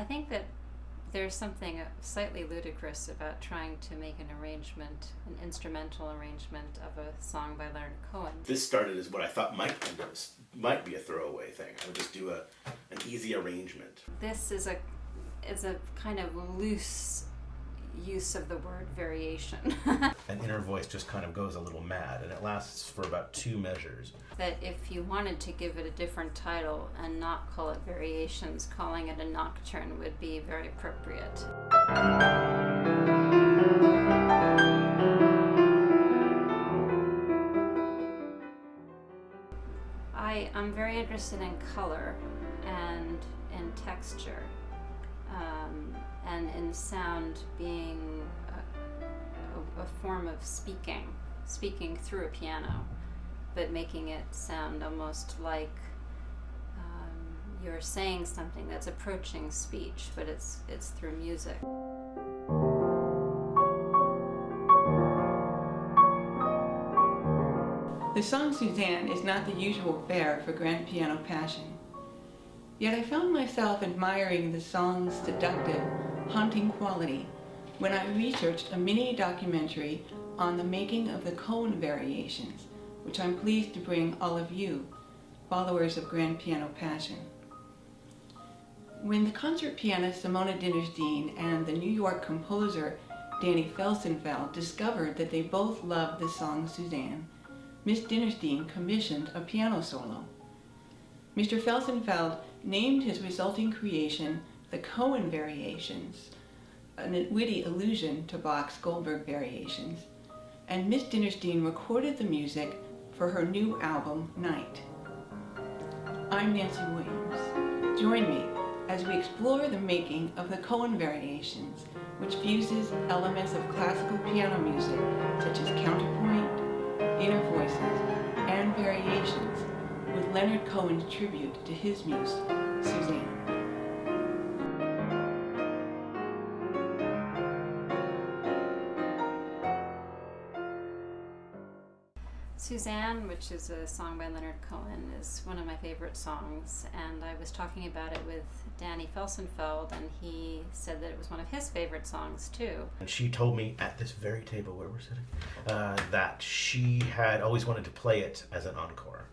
I think that there's something slightly ludicrous about trying to make an arrangement, an instrumental arrangement of a song by Leonard Cohen. This started as what I thought might be a throwaway thing. I would just do an easy arrangement. This is a kind of loose use of the word variation. An inner voice just kind of goes a little mad, and it lasts for about 2 measures. That if you wanted to give it a different title and not call it Variations, calling it a Nocturne would be very appropriate. I'm very interested in color and in texture, and in sound being a form of speaking through a piano, but making it sound almost like you're saying something that's approaching speech, but it's through music. The song Suzanne is not the usual fare for grand piano passion. Yet I found myself admiring the song's seductive, haunting quality when I researched a mini documentary on the making of the CohenVariations, which I'm pleased to bring all of you, followers of grand piano passion. When the concert pianist Simone Dinnerstein and the New York composer Danny Felsenfeld discovered that they both loved the song Suzanne, Miss Dinnerstein commissioned a piano solo. Mr. Felsenfeld named his resulting creation the CohenVariations, a witty allusion to Bach's Goldberg Variations, and Miss Dinnerstein recorded the music for her new album, Night. I'm Nancy Williams. Join me as we explore the making of the CohenVariations, which fuses elements of classical piano music such as counterpoint, inner voices, and variations with Leonard Cohen's tribute to his muse, Suzanne. Suzanne, which is a song by Leonard Cohen, is one of my favorite songs, and I was talking about it with Danny Felsenfeld, and he said that it was one of his favorite songs too. And she told me at this very table where we're sitting that she had always wanted to play it as an encore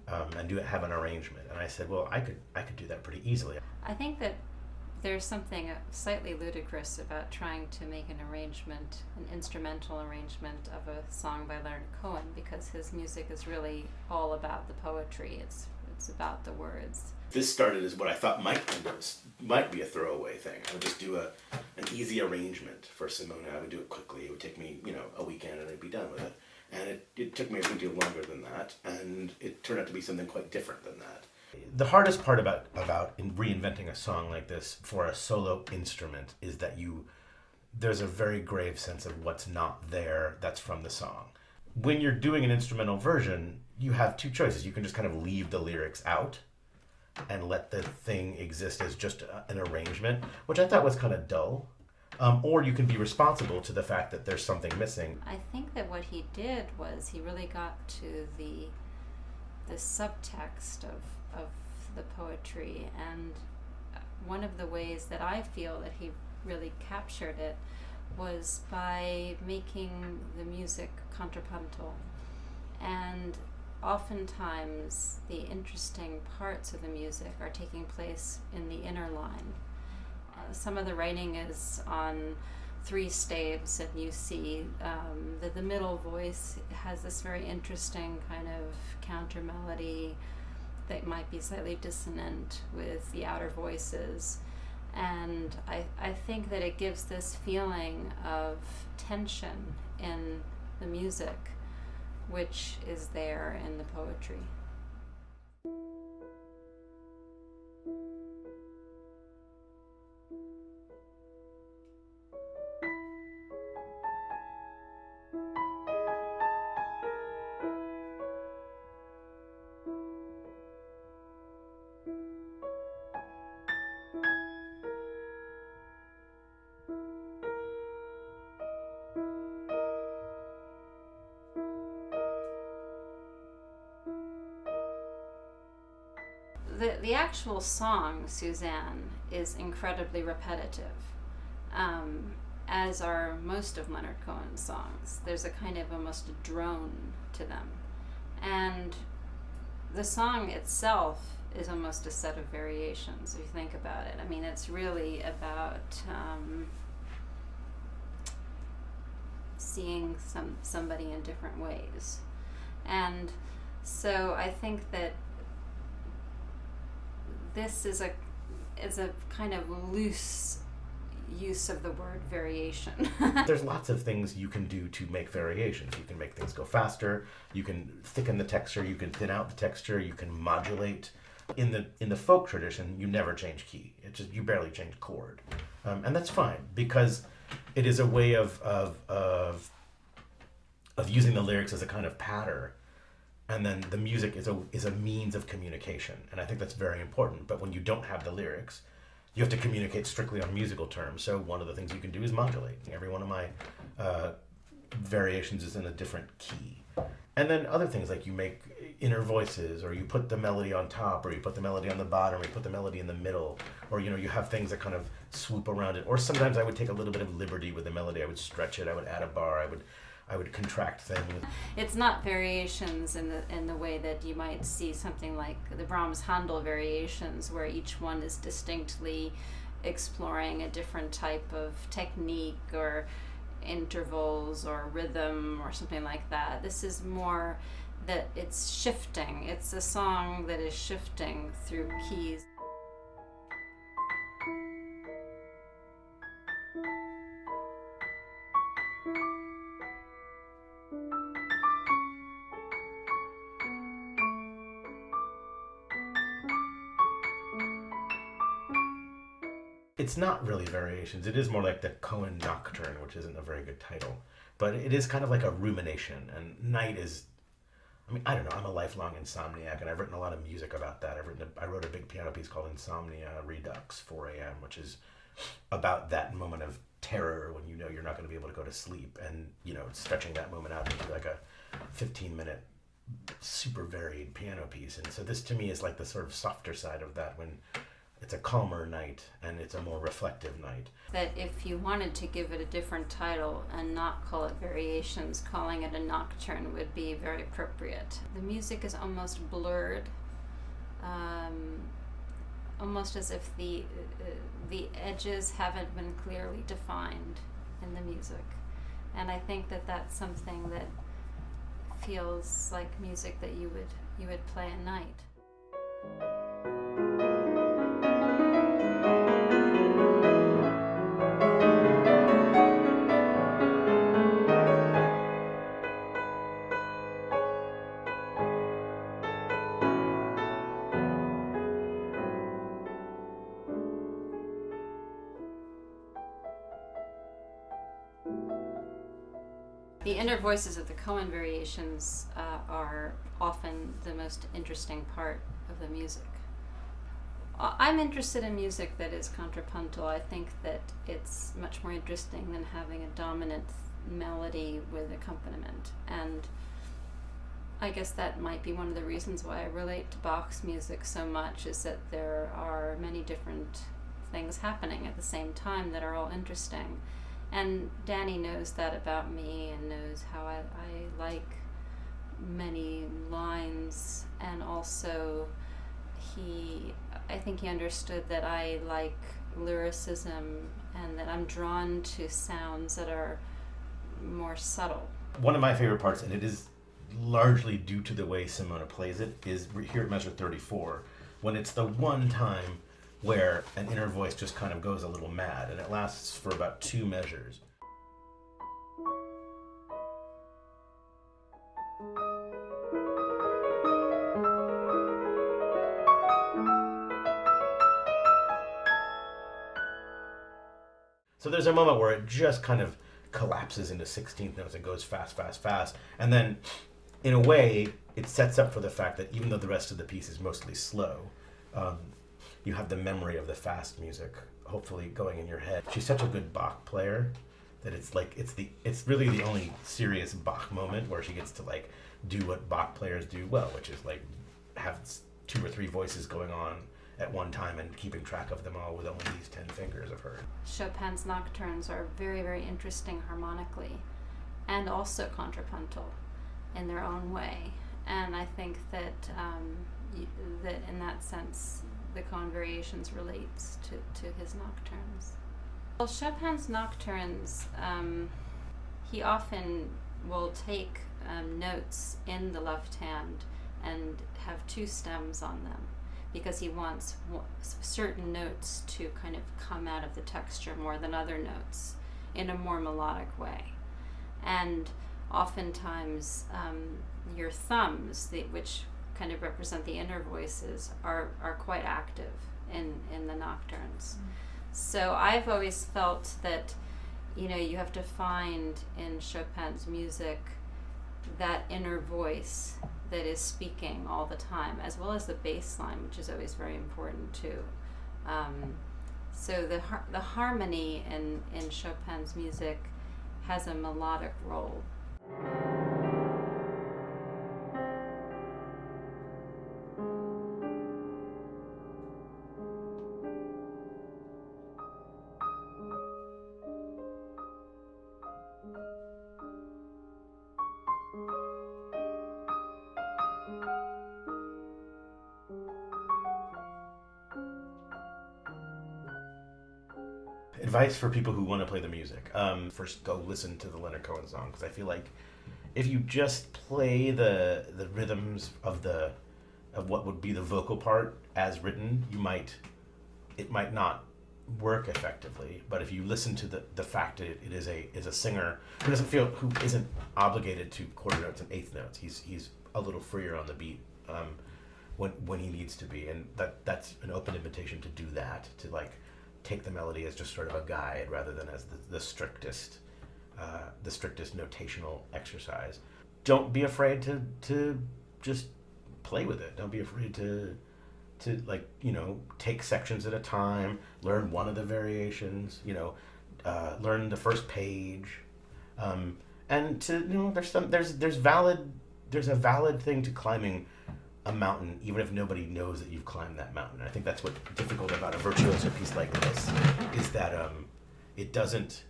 and have an arrangement. And I said, well, I could do that pretty easily. I think that there's something slightly ludicrous about trying to make an arrangement, an instrumental arrangement of a song by Leonard Cohen, because his music is really all about the poetry. It's about the words. This started as what I thought might be a throwaway thing. I would just do an easy arrangement for Simone. I would do it quickly. It would take me, a weekend, and I'd be done with it. And it took me a good deal longer than that, and it turned out to be something quite different than that. The hardest part about reinventing a song like this for a solo instrument is that there's a very grave sense of what's not there that's from the song. When you're doing an instrumental version, you have 2 choices. You can just kind of leave the lyrics out and let the thing exist as just an arrangement, which I thought was kind of dull. Or you can be responsible to the fact that there's something missing. I think that what he did was he really got to the subtext of the poetry, and one of the ways that I feel that he really captured it was by making the music contrapuntal. And oftentimes the interesting parts of the music are taking place in the inner line. Some of the writing is on 3 staves, and you see that the middle voice has this very interesting kind of counter melody that might be slightly dissonant with the outer voices. And I think that it gives this feeling of tension in the music, which is there in the poetry. the actual song, Suzanne, is incredibly repetitive, as are most of Leonard Cohen's songs. There's a kind of almost a drone to them. And the song itself is almost a set of variations, if you think about it. I mean, it's really about seeing somebody in different ways. And so I think that this is a kind of loose use of the word variation. There's lots of things you can do to make variations. You can make things go faster, you can thicken the texture, you can thin out the texture, you can modulate. In the folk tradition, you never change key. It's just, you barely change chord. And that's fine, because it is a way of using the lyrics as a kind of patter, and then the music is a means of communication. And I think that's very important. But when you don't have the lyrics, you have to communicate strictly on musical terms. So one of the things you can do is modulate. Every one of my variations is in a different key. And then other things, like you make inner voices, or you put the melody on top, or you put the melody on the bottom, or you put the melody in the middle, or you have things that kind of swoop around it. Or sometimes I would take a little bit of liberty with the melody. I would stretch it, I would add a bar, I would contract things. It's not variations in the way that you might see something like the Brahms Handel variations, where each one is distinctly exploring a different type of technique or intervals or rhythm or something like that. This is more that it's shifting. It's a song that is shifting through keys. It's not really variations. It is more like the Cohen Nocturne, which isn't a very good title. But it is kind of like a rumination. And night is, I don't know, I'm a lifelong insomniac, and I've written a lot of music about that. I wrote a big piano piece called Insomnia Redux, 4 a.m., which is about that moment of terror when you know you're not going to be able to go to sleep, and, stretching that moment out into like a 15-minute super varied piano piece. And so this to me is like the sort of softer side of that, when it's a calmer night and it's a more reflective night. That if you wanted to give it a different title and not call it Variations, calling it a Nocturne would be very appropriate. The music is almost blurred, almost as if the edges haven't been clearly defined in the music. And I think that that's something that feels like music that you would play at night. The inner voices of the CohenVariations are often the most interesting part of the music. I'm interested in music that is contrapuntal. I think that it's much more interesting than having a dominant melody with accompaniment. And I guess that might be one of the reasons why I relate to Bach's music so much, is that there are many different things happening at the same time that are all interesting. And Danny knows that about me, and knows how I like many lines, and also I think he understood that I like lyricism, and that I'm drawn to sounds that are more subtle. One of my favorite parts, and it is largely due to the way Simone plays it, is here at measure 34, when it's the one time where an inner voice just kind of goes a little mad, and it lasts for about 2 measures. So there's a moment where it just kind of collapses into 16th notes and goes fast, fast, fast. And then, in a way, it sets up for the fact that even though the rest of the piece is mostly slow, you have the memory of the fast music hopefully going in your head. She's such a good Bach player that it's really the only serious Bach moment where she gets to do what Bach players do well, which is have 2 or 3 voices going on at one time and keeping track of them all with only these 10 fingers of her. Chopin's nocturnes are very, very interesting harmonically and also contrapuntal in their own way. And I think that that in that sense, the CohenVariations relates to his nocturnes. Well, Chopin's nocturnes, he often will take notes in the left hand and have 2 stems on them, because he wants certain notes to kind of come out of the texture more than other notes in a more melodic way. And oftentimes your thumbs, which kind of represent the inner voices, are quite active in the nocturnes. So I've always felt that, you have to find in Chopin's music that inner voice that is speaking all the time, as well as the bass line, which is always very important too. So the harmony in Chopin's music has a melodic role. Advice for people who want to play the music. First, go listen to the Leonard Cohen song, because I feel like if you just play the rhythms of what would be the vocal part as written, it might not work effectively. But if you listen to the fact that it is a singer who isn't obligated to quarter notes and eighth notes, he's a little freer on the beat when he needs to be, and that's an open invitation to do that, to like take the melody as just sort of a guide rather than as the strictest notational exercise. Don't be afraid to just play with it. Don't be afraid to take sections at a time, learn one of the variations, learn the first page, and there's a valid thing to climbing a mountain, even if nobody knows that you've climbed that mountain. I think that's what's difficult about a virtuoso piece like this, is that it doesn't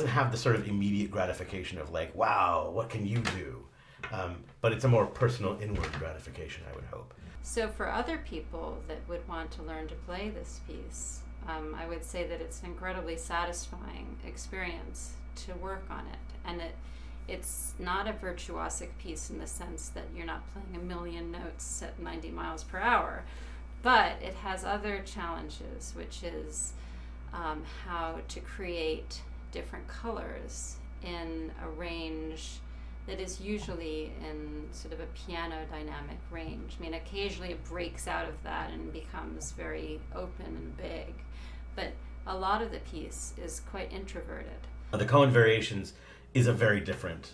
have the sort of immediate gratification of like, wow, what can you do? But it's a more personal inward gratification, I would hope. So for other people that would want to learn to play this piece, I would say that it's an incredibly satisfying experience to work on it. And it's not a virtuosic piece in the sense that you're not playing a million notes at 90 miles per hour, but it has other challenges, which is how to create different colors in a range that is usually in sort of a piano dynamic range. I mean, occasionally it breaks out of that and becomes very open and big, but a lot of the piece is quite introverted. The CohenVariations is a very different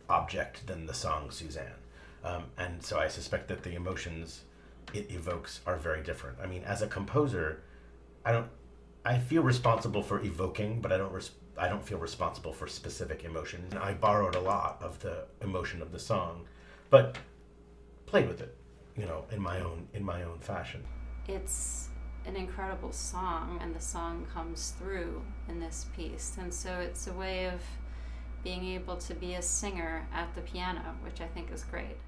object than the song Suzanne. And so I suspect that the emotions it evokes are very different. I mean, as a composer, I feel responsible for evoking, but I don't feel responsible for specific emotion. I borrowed a lot of the emotion of the song, but played with it, in my own fashion. It's an incredible song, and the song comes through in this piece, and so it's a way of being able to be a singer at the piano, which I think is great.